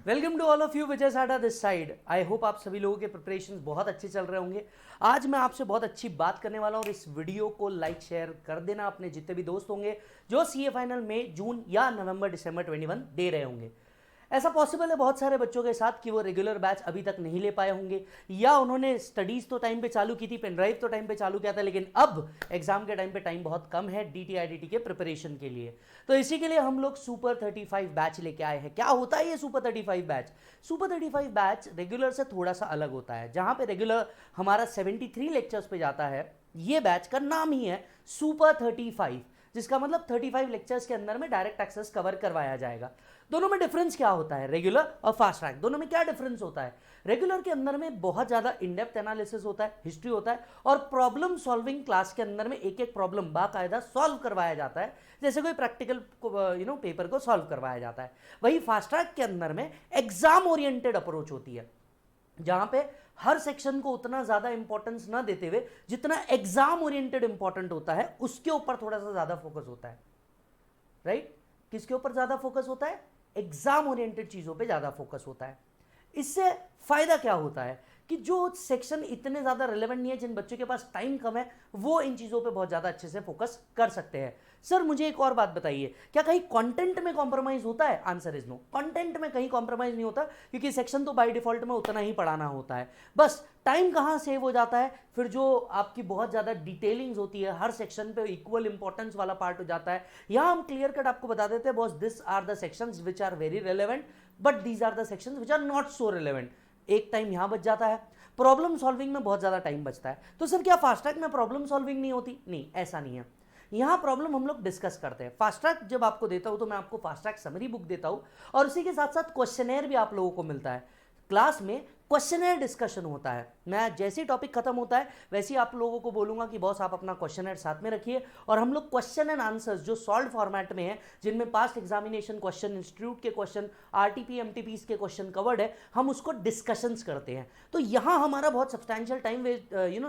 Welcome to all of you. Vijay Sada this side. I hope आप सभी लोगों के प्रिपरेशंस बहुत अच्छे चल रहे होंगे। आज मैं आपसे बहुत अच्छी बात करने वाला हूँ। इस वीडियो को लाइक शेयर कर देना अपने जितने भी दोस्त होंगे जो सीए फाइनल में जून या नवंबर दिसंबर 21 दे रहे होंगे। ऐसा पॉसिबल है बहुत सारे बच्चों के साथ कि वो रेगुलर बैच अभी तक नहीं ले पाए होंगे, या उन्होंने स्टडीज तो टाइम पे चालू की थी, पेन ड्राइव तो टाइम पे चालू किया था, लेकिन अब एग्जाम के टाइम पे टाइम बहुत कम है डीटीआईडीटी के प्रिपरेशन के लिए। तो इसी के लिए हम लोग सुपर 35 बैच लेके आए हैं। क्या होता है ये super 35 batch? Super 35 batch regular से थोड़ा सा अलग होता है। जहां पे रेगुलर हमारा 73 लेक्चर्स पे जाता है, ये बैच का नाम ही है सुपर 35, जिसका मतलब 35 लेक्चर्स के अंदर में डायरेक्ट एक्सेस कवर करवाया जाएगा। दोनों में डिफरेंस क्या होता है, रेगुलर और फास्ट ट्रैक, दोनों में क्या डिफरेंस होता है? रेगुलर के अंदर में बहुत ज्यादा इन डेप्थ एनालिसिस होता है, हिस्ट्री होता है, और प्रॉब्लम सॉल्विंग क्लास के अंदर में एक एक प्रॉब्लम बाकायदा सॉल्व करवाया जाता है, जैसे कोई प्रैक्टिकल पेपर को सॉल्व करवाया जाता है। वही फास्ट ट्रैक के अंदर में एग्जाम ओरिएंटेड अप्रोच होती है, जहां पे हर सेक्शन को उतना ज्यादा इंपॉर्टेंस ना देते हुए जितना एग्जाम ओरिएंटेड इंपॉर्टेंट होता है उसके ऊपर थोड़ा सा ज्यादा फोकस होता है। राइट? किसके ऊपर ज्यादा फोकस होता है? एग्जाम ओरिएंटेड चीजों पे ज्यादा फोकस होता है। इससे फायदा क्या होता है कि जो सेक्शन इतने ज्यादा रिलेवेंट नहीं है, जिन बच्चों के पास टाइम कम है, वो इन चीजों पे बहुत ज्यादा अच्छे से फोकस कर सकते हैं। सर मुझे एक और बात बताइए, क्या कहीं कंटेंट में कॉम्प्रोमाइज होता है? Answer is no. कंटेंट में कहीं कॉम्प्रोमाइज नहीं होता, क्योंकि सेक्शन तो बाय डिफॉल्ट में उतना ही पढ़ाना होता है। बस टाइम कहां सेव हो जाता है, फिर जो आपकी बहुत ज्यादा डिटेलिंग्स होती है, हर सेक्शन पे इक्वल इंपॉर्टेंस वाला पार्ट हो जाता है। यहां हम क्लियर कट आपको बता देते हैं, boss this are the sections which are very relevant, but these are the sections which are not so relevant. एक टाइम यहां बच जाता है, प्रॉब्लम सॉल्विंग में बहुत ज्यादा टाइम बचता है। तो सर क्या फास्ट ट्रैक में प्रॉब्लम सॉल्विंग नहीं होती? नहीं, ऐसा नहीं है। यहां प्रॉब्लम हम लोग डिस्कस करते हैं। फास्ट ट्रैक जब आपको देता हूं तो मैं आपको फास्ट ट्रैक समरी बुक देता हूं, और उसी के साथ साथ क्वेश्चनेयर भी आप लोगों को मिलता है। क्लास में क्वेश्चनर डिस्कशन होता है। मैं जैसे ही टॉपिक खत्म होता है वैसे ही आप लोगों को बोलूंगा कि बॉस आप अपना क्वेश्चनर साथ में रखिए, और हम लोग क्वेश्चन एंड आंसर्स जो सॉल्व फॉर्मेट में है, जिनमें पास्ट एग्जामिनेशन क्वेश्चन, इंस्टीट्यूट के क्वेश्चन, आरटीपी एमटीपीस के क्वेश्चन कवर्ड है, हम उसको डिस्कशंस करते हैं। तो यहां हमारा बहुत सब्सटैंशियल टाइम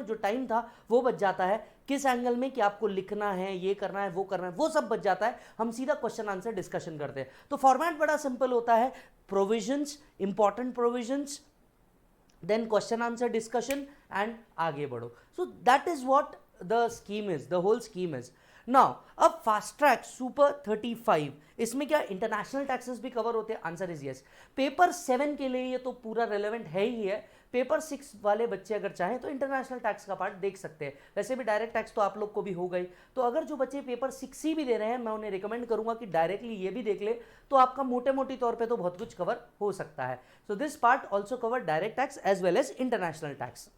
जो टाइम था वो बच जाता है। किस एंगल में कि आपको लिखना है, ये करना है, वो करना है, वो सब बच जाता है। हम सीधा क्वेश्चन आंसर डिस्कशन करते हैं। तो फॉर्मेट बड़ा सिंपल होता है, provisions, important provisions, then question answer discussion, and आगे बढ़ो। So that is what the scheme is, the whole scheme is. Now अब फास्ट ट्रैक सुपर 35, इसमें क्या इंटरनेशनल टैक्सेस भी कवर होते हैं? Answer is yes. पेपर 7 के लिए ये तो पूरा रेलेवेंट है ही है। पेपर 6 वाले बच्चे अगर चाहें तो इंटरनेशनल टैक्स का पार्ट देख सकते हैं। वैसे भी डायरेक्ट टैक्स तो आप लोग को भी हो गई, तो अगर जो बच्चे पेपर 6 ही भी दे रहे हैं, मैं उन्हें रिकमेंड करूंगा कि डायरेक्टली ये भी देख ले, तो आपका मोटे मोटी तौर पे तो बहुत कुछ कवर हो सकता है। So this part also cover direct tax as well as international tax.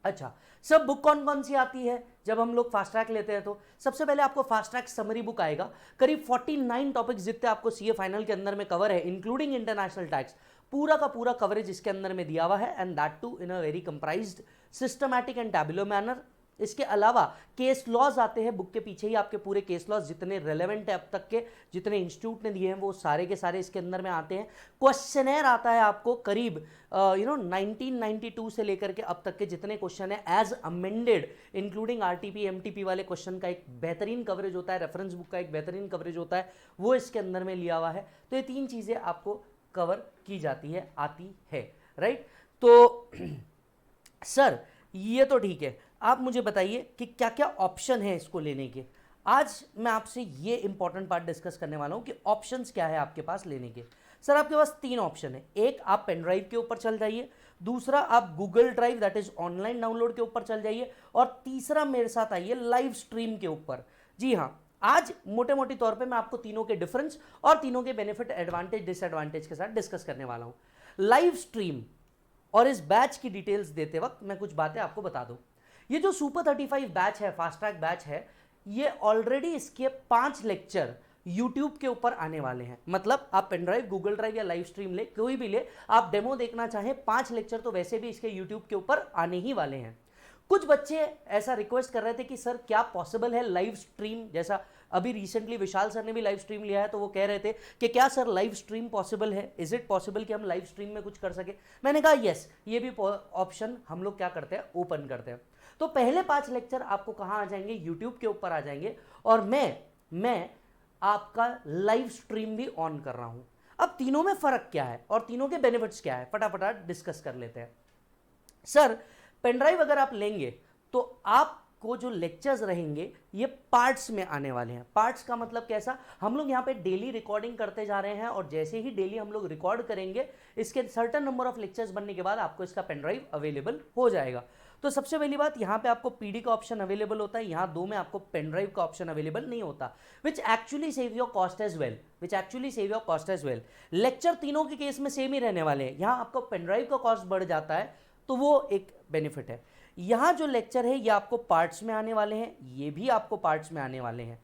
अच्छा, सब बुक कौन कौन सी आती है जब हम लोग फास्ट ट्रैक लेते हैं? तो सबसे पहले आपको फास्ट ट्रैक समरी बुक आएगा। करीब 49 टॉपिक्स जितने आपको सीए फाइनल के अंदर में कवर है, इंक्लूडिंग इंटरनेशनल टैक्स, पूरा का पूरा कवरेज इसके अंदर में दिया हुआ है, and that too in a very comprised, systematic and tabular manner. इसके अलावा केस लॉज आते हैं बुक के पीछे ही, आपके पूरे केस लॉज जितने रेलेवेंट है अब तक के, जितने इंस्टीट्यूट ने दिए हैं, वो सारे के सारे इसके अंदर में आते हैं। क्वेश्चनर आता है आपको करीब 1992 से लेकर के अब तक के जितने क्वेश्चन है as amended, including RTP MTP वाले क्वेश्चन का एक बेहतरीन कवरेज होता है, रेफरेंस बुक का एक बेहतरीन कवरेज होता है, वो इसके अंदर में लिया हुआ है। तो ये 3 चीजें आपको कवर की जाती है, आती है। राइट? तो सर ये तो ठीक है, आप मुझे बताइए कि क्या क्या ऑप्शन है इसको लेने के। आज मैं आपसे ये इंपॉर्टेंट पार्ट डिस्कस करने वाला हूं कि ऑप्शंस क्या है आपके पास लेने के। सर आपके पास 3 ऑप्शन है। एक, आप पेन ड्राइव के ऊपर चल जाइए, दूसरा आप Google drive that is online download के ऊपर चल जाइए, और तीसरा मेरे साथ आइए लाइव स्ट्रीम के ऊपर। जी हाँ, आज मोटे मोटी तौर पे मैं आपको तीनों के डिफरेंस और तीनों के बेनिफिट, एडवांटेज, डिसएडवांटेज के साथ डिस्कस करने वाला हूं। लाइव स्ट्रीम और इस बैच की डिटेल्स देते वक्त मैं कुछ बातें आपको बता दूं। ये जो सुपर 35 बैच है, फास्ट ट्रैक बैच है, ये ऑलरेडी इसके 5 लेक्चर यूट्यूब के ऊपर आने वाले हैं। मतलब आप पेन ड्राइव, गूगल ड्राइव या लाइव स्ट्रीम ले, कोई भी ले, आप डेमो देखना चाहें, 5 लेक्चर तो वैसे भी इसके यूट्यूब के ऊपर आने ही वाले हैं। कुछ बच्चे ऐसा रिक्वेस्ट कर रहे थे कि सर क्या पॉसिबल है लाइव स्ट्रीम, जैसा अभी रिसेंटली विशाल सर ने भी लाइव स्ट्रीम लिया है, तो वो कह रहे थे कि क्या सर लाइव स्ट्रीम पॉसिबल है, इज इट पॉसिबल कि हम लाइव स्ट्रीम में कुछ कर सके? मैंने कहा यस, ये भी ऑप्शन हम लोग क्या करते हैं, ओपन करते हैं। तो पहले 5 लेक्चर आपको कहां आ जाएंगे? यूट्यूब के ऊपर आ जाएंगे, और मैं आपका लाइव स्ट्रीम भी ऑन कर रहा हूं। अब तीनों में फर्क क्या है और तीनों के बेनिफिट्स क्या है, फटाफट डिस्कस कर लेते हैं। सर, पेनड्राइव अगर आप लेंगे तो आपको जो लेक्चर्स रहेंगे ये पार्ट्स में आने वाले हैं। पार्ट्स का मतलब कैसा, हम लोग यहाँ पे डेली रिकॉर्डिंग करते जा रहे हैं और जैसे ही डेली हम लोग रिकॉर्ड करेंगे इसके सर्टेन नंबर ऑफ लेक्चर्स बनने के बाद आपको इसका पेनड्राइव अवेलेबल हो जाएगा। तो सबसे पहली बात, यहाँ पे आपको पीडी का ऑप्शन अवेलेबल होता है, यहाँ 2 में आपको पेनड्राइव का ऑप्शन अवेलेबल नहीं होता, which actually save your cost as well. Lecture तीनों के केस में सेम ही रहने वाले हैं, यहाँ आपको पेनड्राइव का कॉस्ट बढ़ जाता है, तो वो एक बेनिफिट है। यहां जो लेक्चर है ये आपको पार्ट्स में आने वाले हैं, ये भी आपको पार्ट्स में आने वाले हैं।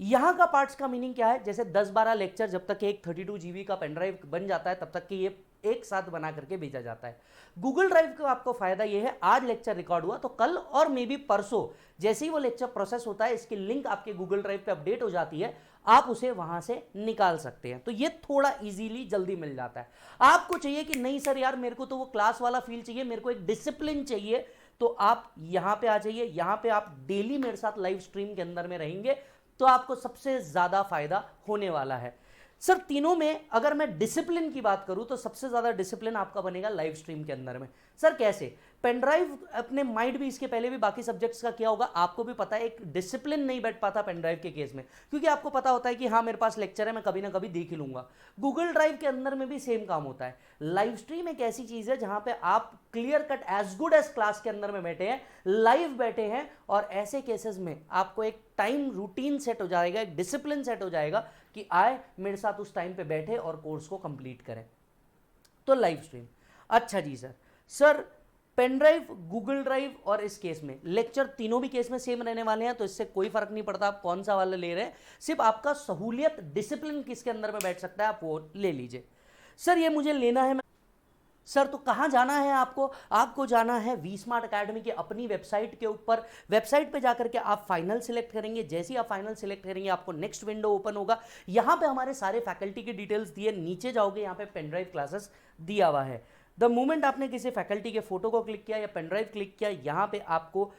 यहां का पार्ट्स का मीनिंग क्या है, जैसे 10-12 लेक्चर जब तक एक 32 GB का पेनड्राइव बन जाता है तब तक कि ये एक साथ बना करके भेजा जाता है। गूगल ड्राइव का आपको फायदा ये है, आज लेक्चर रिकॉर्ड हुआ तो कल और मे बी परसों जैसे ही वो लेक्चर प्रोसेस होता है इसकी लिंक आपके गूगल ड्राइव पे अपडेट हो जाती है, आप उसे वहां से निकाल सकते हैं। तो ये थोड़ा इजीली जल्दी मिल जाता है। आपको चाहिए कि नहीं सर यार मेरे को तो वो क्लास वाला फील चाहिए, मेरे को एक डिसिप्लिन चाहिए, तो आप यहां पे आ जाइए। यहां पे आप डेली मेरे साथ लाइव स्ट्रीम के अंदर में रहेंगे तो आपको सबसे ज्यादा फायदा होने वाला है। सर तीनों में अगर मैं डिसिप्लिन की बात करूं तो सबसे ज्यादा डिसिप्लिन आपका बनेगा लाइव स्ट्रीम के अंदर में। सर कैसे, पेनड्राइव अपने माइंड भी इसके पहले भी बाकी सब्जेक्ट्स का किया होगा, आपको भी पता है एक डिसिप्लिन नहीं बैठ पाता पेनड्राइव के केस में, क्योंकि आपको पता होता है कि हाँ मेरे पास लेक्चर है, मैं कभी ना कभी देख ही लूंगा। गूगल ड्राइव के अंदर में भी सेम काम होता है। लाइव स्ट्रीम एक ऐसी चीज है जहां पे आप clear cut as good as class के अंदर में बैठे हैं, लाइव बैठे हैं, और ऐसे केसेस में आपको एक टाइम रूटीन सेट हो जाएगा, एक डिसिप्लिन सेट हो जाएगा कि आए मेरे साथ उस टाइम पे बैठे और कोर्स को कंप्लीट करें। तो लाइव स्ट्रीम। अच्छा जी sir pen drive, Google drive और इस केस में लेक्चर तीनों भी केस में सेम रहने वाले हैं, तो इससे कोई फर्क नहीं पड़ता आप कौन सा वाला ले रहे हैं, सिर्फ आपका सहूलियत डिसिप्लिन किसके अंदर में बैठ सकता है आप वो ले लीजिए। सर ये मुझे लेना है, सर तो कहां जाना है आपको जाना है वी स्मार्ट अकेडमी की अपनी वेबसाइट के ऊपर। वेबसाइट पे जाकर के आप फाइनल सिलेक्ट करेंगे, जैसे ही आप फाइनल सिलेक्ट करेंगे आपको नेक्स्ट विंडो ओपन होगा। यहां पे हमारे सारे फैकल्टी की डिटेल्स दिए, नीचे जाओगे यहां पे पेन ड्राइव क्लासेस दिया हुआ है। द मोमेंट आपने किसी फैकल्टी के फोटो को क्लिक किया या पेन ड्राइव क्लिक किया, यहां पे आपको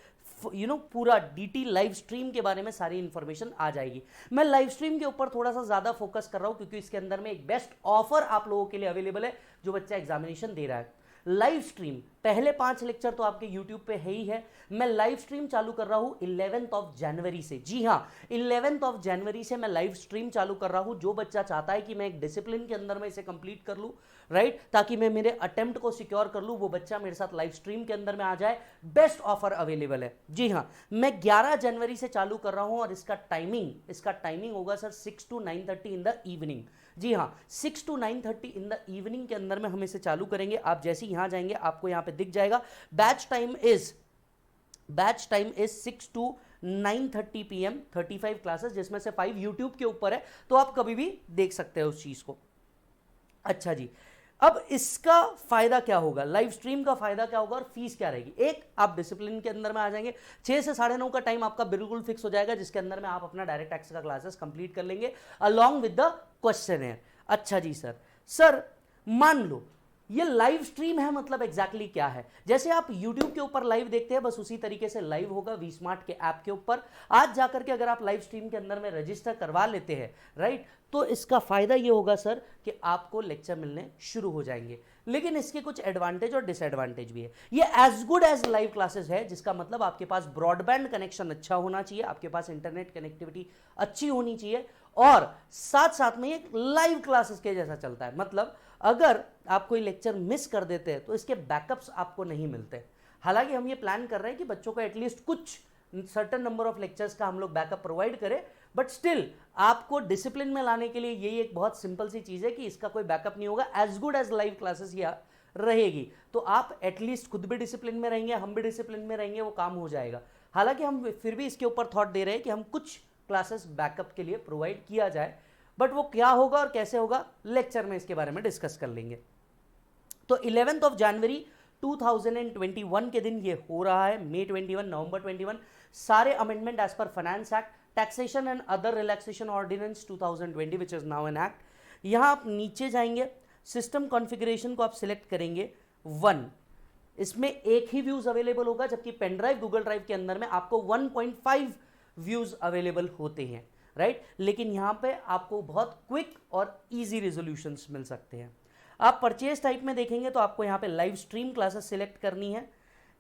पूरा डीटी लाइव स्ट्रीम के बारे में सारी इंफॉर्मेशन आ जाएगी। मैं लाइव स्ट्रीम के ऊपर थोड़ा सा ज्यादा फोकस कर रहा हूं क्योंकि इसके अंदर में एक बेस्ट ऑफर आप लोगों के लिए अवेलेबल है जो बच्चा एग्जामिनेशन दे रहा है। लाइव स्ट्रीम पहले 5 लेक्चर तो आपके YouTube पे है ही है, मैं लाइव स्ट्रीम चालू कर रहा हूं 11 जनवरी से। जी हां, 11 जनवरी से मैं लाइव स्ट्रीम चालू कर रहा हूं। जो बच्चा चाहता है कि मैं एक डिसिप्लिन के अंदर में इसे कंप्लीट कर लूं, राइट, ताकि मैं मेरे अटेम्प्ट को सिक्योर कर लूं, वो बच्चा मेरे साथ लाइव स्ट्रीम के अंदर में आ जाए। बेस्ट ऑफर अवेलेबल है। जी हां, मैं 11 जनवरी से चालू कर रहा हूं और इसका टाइमिंग होगा sir 6 to 9:30 in the evening. जी हाँ, 6 to 9:30 इन द इवनिंग के अंदर में हम इसे चालू करेंगे। आप जैसे ही यहां जाएंगे आपको यहां पे दिख जाएगा batch time is 6 to 9:30 PM, 35 classes, जिसमें से 5 यूट्यूब के ऊपर है, तो आप कभी भी देख सकते हैं उस चीज को। अच्छा जी, अब इसका फायदा क्या होगा, लाइव स्ट्रीम का फायदा क्या होगा और फीस क्या रहेगी। एक, आप डिसिप्लिन के अंदर में आ जाएंगे, 6 से 9:30 का टाइम आपका बिल्कुल फिक्स हो जाएगा, जिसके अंदर में आप अपना डायरेक्ट एक्सेस का क्लासेस कंप्लीट कर लेंगे अलॉन्ग विद द क्वेश्चनर। अच्छा जी सर मान लो ये लाइव स्ट्रीम है, मतलब एग्जैक्टली क्या है, जैसे आप YouTube के ऊपर लाइव देखते हैं बस उसी तरीके से लाइव होगा वी स्मार्ट के ऐप के ऊपर। आज जाकर के अगर आप लाइव स्ट्रीम के अंदर में रजिस्टर करवा लेते हैं, राइट, तो इसका फायदा ये होगा सर कि आपको लेक्चर मिलने शुरू हो जाएंगे। लेकिन इसके कुछ एडवांटेज और डिसएडवांटेज भी है। ये as good as live classes है, जिसका मतलब आपके पास ब्रॉडबैंड कनेक्शन अच्छा होना चाहिए, आपके पास इंटरनेट कनेक्टिविटी अच्छी होनी चाहिए, और साथ साथ में एक लाइव क्लासेस के जैसा चलता है। मतलब अगर आप कोई लेक्चर मिस कर देते हैं तो इसके बैकअप्स आपको नहीं मिलते। हालांकि हम ये प्लान कर रहे हैं कि बच्चों को एटलीस्ट कुछ सर्टेन नंबर ऑफ लेक्चर्स का हम लोग बैकअप प्रोवाइड करें, बट स्टिल आपको डिसिप्लिन में लाने के लिए यही एक बहुत सिंपल सी चीज है कि इसका कोई बैकअप नहीं होगा, as good as live classes या रहेगी। तो आप एटलीस्ट खुद भी डिसिप्लिन में रहेंगे, हम भी डिसिप्लिन में रहेंगे, वो काम हो जाएगा। हालांकि हम फिर भी इसके ऊपर थॉट दे रहे हैं कि हम कुछ क्लासेस बैकअप के लिए प्रोवाइड किया जाए, बट वो क्या होगा और कैसे होगा लेक्चर में इसके बारे में डिस्कस कर लेंगे। तो 11 जनवरी 2021 के दिन ये हो रहा है, May 21, November 21। सारे amendment as per finance act, taxation and other relaxation ordinance 2020 which is now an act. यहां आप नीचे जाएंगे, सिस्टम कॉन्फ़िगरेशन को आप सिलेक्ट करेंगे 1। इसमें एक ही व्यूज अवेलेबल होगा, जबकि पेन ड्राइव गूगल ड्राइव के अंदर में आपको 1.5 व्यूज अवेलेबल होते हैं। राइट, लेकिन यहां पे आपको बहुत क्विक और इजी रेजोल्यूशंस मिल सकते हैं। आप परचेज टाइप में देखेंगे तो आपको यहां पे लाइव स्ट्रीम क्लासेस सिलेक्ट करनी है।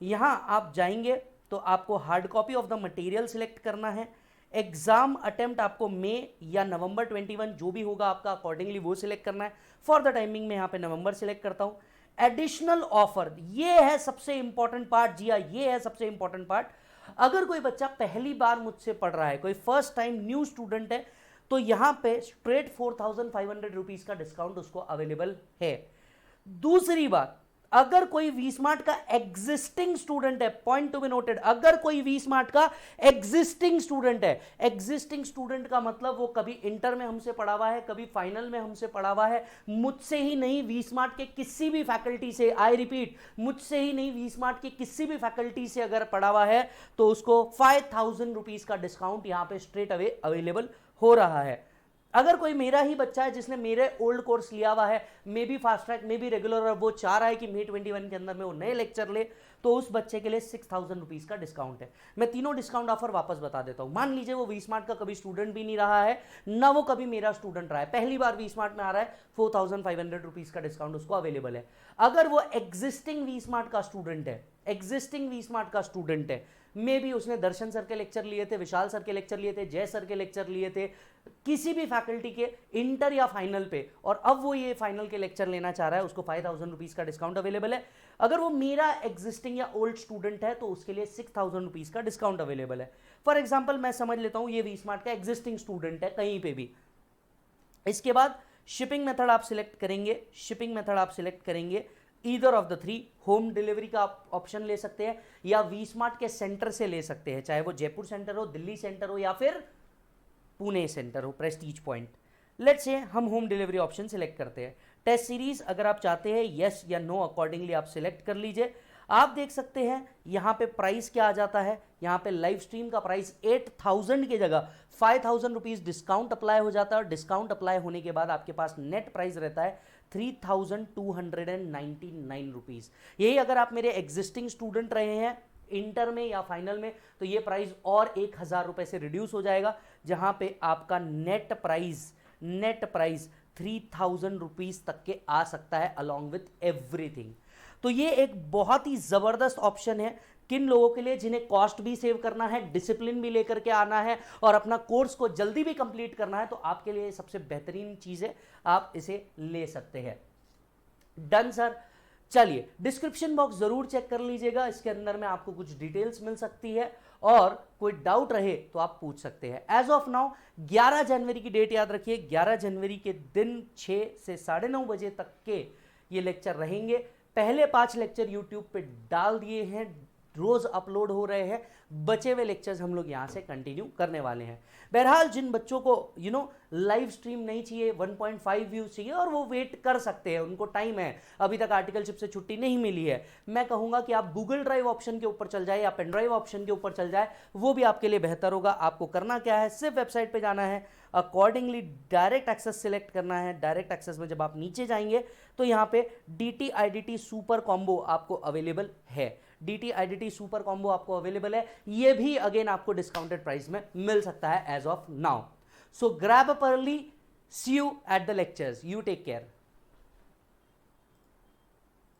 यहां आप जाएंगे तो आपको hard copy of the material select करना है। एग्जाम अटेम्प्ट आपको मई या नवंबर 21 जो भी होगा आपका अकॉर्डिंगली वो सिलेक्ट करना है। फॉर द टाइमिंग में यहां पे नवंबर सिलेक्ट करता हूं। एडिशनल ऑफर, ये है सबसे इंपॉर्टेंट पार्ट, जी हाँ ये है सबसे इंपॉर्टेंट पार्ट। अगर कोई बच्चा पहली बार मुझसे पढ़ रहा है, कोई फर्स्ट टाइम न्यू स्टूडेंट है, तो यहां पे स्ट्रेट 4500 रुपीज का डिस्काउंट उसको अवेलेबल है। दूसरी बात, अगर कोई वी स्मार्ट का एग्जिस्टिंग स्टूडेंट है, पॉइंट टू बी नोटेड, अगर कोई वी स्मार्ट का एग्जिस्टिंग स्टूडेंट है, एग्जिस्टिंग स्टूडेंट का मतलब वो कभी इंटर में हमसे पढ़ा हुआ है, कभी फाइनल में हमसे पढ़ा हुआ है, मुझसे ही नहीं वी स्मार्ट के किसी भी फैकल्टी से, आई रिपीट मुझसे ही नहीं वी स्मार्ट के किसी भी फैकल्टी से अगर पढ़ा हुआ है, तो उसको 5000 रुपीज का डिस्काउंट यहां पे स्ट्रेट अवे अवेलेबल हो रहा है। अगर कोई मेरा ही बच्चा है जिसने मेरे ओल्ड कोर्स लिया हुआ है, may be fast track, may be regular, और वो चाह रहा है कि मई 21 के अंदर में वो नए लेक्चर ले, तो उस बच्चे के लिए 6000 रुपीज का डिस्काउंट है। मैं तीनों डिस्काउंट ऑफर वापस बता देता हूं। मान लीजिए वो वी स्मार्ट का कभी स्टूडेंट भी नहीं रहा है, ना वो कभी मेरा स्टूडेंट रहा है, पहली बार वी स्मार्ट में आ रहा है, 4500 रुपीज का डिस्काउंट उसको अवेलेबल है। अगर वो एग्जिस्टिंग वी स्मार्ट का स्टूडेंट है, एग्जिस्टिंग वी स्मार्ट का स्टूडेंट है, मे बी उसने दर्शन सर के लेक्चर लिए थे, विशाल सर के लेक्चर लिए थे, जय सर के लेक्चर लिए थे, किसी भी फैकल्टी के इंटर या फाइनल पे, और अब वो ये फाइनल के लेक्चर लेना चाह रहा है, उसको 5000 रुपीज का डिस्काउंट अवेलेबल है। अगर वो मेरा एग्जिस्टिंग या ओल्ड स्टूडेंट है तो उसके लिए 6000 रुपीज का डिस्काउंट अवेलेबल है। फॉर एग्जाम्पल मैं समझ लेता हूं ये वी स्मार्ट का एग्जिस्टिंग स्टूडेंट है कहीं पे भी। इसके बाद शिपिंग मेथड आप सिलेक्ट करेंगे, शिपिंग मेथड आप सिलेक्ट करेंगे either of the three. Home delivery का आप ऑप्शन ले सकते हैं या वी स्मार्ट के सेंटर से ले सकते हैं, चाहे वो जयपुर सेंटर हो, दिल्ली सेंटर हो, या फिर पुणे सेंटर हो, प्रेस्टीज पॉइंट। लेट्स से हम होम डिलीवरी ऑप्शन सिलेक्ट करते हैं। टेस्ट सीरीज अगर आप चाहते हैं यस या नो अकॉर्डिंगली आप सिलेक्ट कर लीजिए। आप देख सकते हैं यहां पे प्राइस क्या आ जाता है, यहां पे लाइव स्ट्रीम का प्राइस 8000 की जगह 5000 रुपीज डिस्काउंट अप्लाई हो जाता है, और डिस्काउंट अप्लाई होने के बाद आपके पास नेट प्राइस रहता है 3299 रुपीज। यही अगर आप मेरे एग्जिस्टिंग स्टूडेंट रहे हैं इंटर में या फाइनल में, तो ये प्राइस और 1000 रुपए से रिड्यूस हो जाएगा, जहां पे आपका नेट प्राइस 3000 रुपीज तक के आ सकता है अलॉन्ग विथ एवरीथिंग। तो ये एक बहुत ही जबरदस्त ऑप्शन है किन लोगों के लिए जिन्हें कॉस्ट भी सेव करना है, डिसिप्लिन भी लेकर के आना है, और अपना कोर्स को जल्दी भी कंप्लीट करना है, तो आपके लिए सबसे बेहतरीन चीज है, आप इसे ले सकते हैं। Done sir. चलिए डिस्क्रिप्शन बॉक्स जरूर चेक कर लीजिएगा, इसके अंदर में आपको कुछ डिटेल्स मिल सकती है, और कोई डाउट रहे तो आप पूछ सकते हैं। एज ऑफ नाउ 11 जनवरी की डेट याद रखिए, 11 जनवरी के दिन 6 से 9:30 बजे तक के ये लेक्चर रहेंगे। पहले 5 लेक्चर यूट्यूब पे डाल दिए हैं, रोज अपलोड हो रहे हैं, बचे हुए लेक्चर्स हम लोग यहां से कंटिन्यू करने वाले हैं। बहरहाल जिन बच्चों को लाइव स्ट्रीम नहीं चाहिए, 1.5 व्यूज चाहिए, और वो वेट कर सकते हैं, उनको टाइम है, अभी तक आर्टिकलशिप से छुट्टी नहीं मिली है, मैं कहूंगा कि आप गूगल ड्राइव ऑप्शन के ऊपर चल जाए या पेन ड्राइव ऑप्शन के ऊपर चल जाए, वो भी आपके लिए बेहतर होगा। आपको करना क्या है, सिर्फ वेबसाइट पे जाना है, अकॉर्डिंगली डायरेक्ट एक्सेस सिलेक्ट करना है। डायरेक्ट एक्सेस में जब आप नीचे जाएंगे तो यहाँ पे DT IDT सुपर कॉम्बो आपको अवेलेबल है, DT IDT सुपर कॉम्बो आपको अवेलेबल है, ये भी अगेन आपको डिस्काउंटेड प्राइस में मिल सकता है as of now. So grab up early, see you at the lectures, you take care.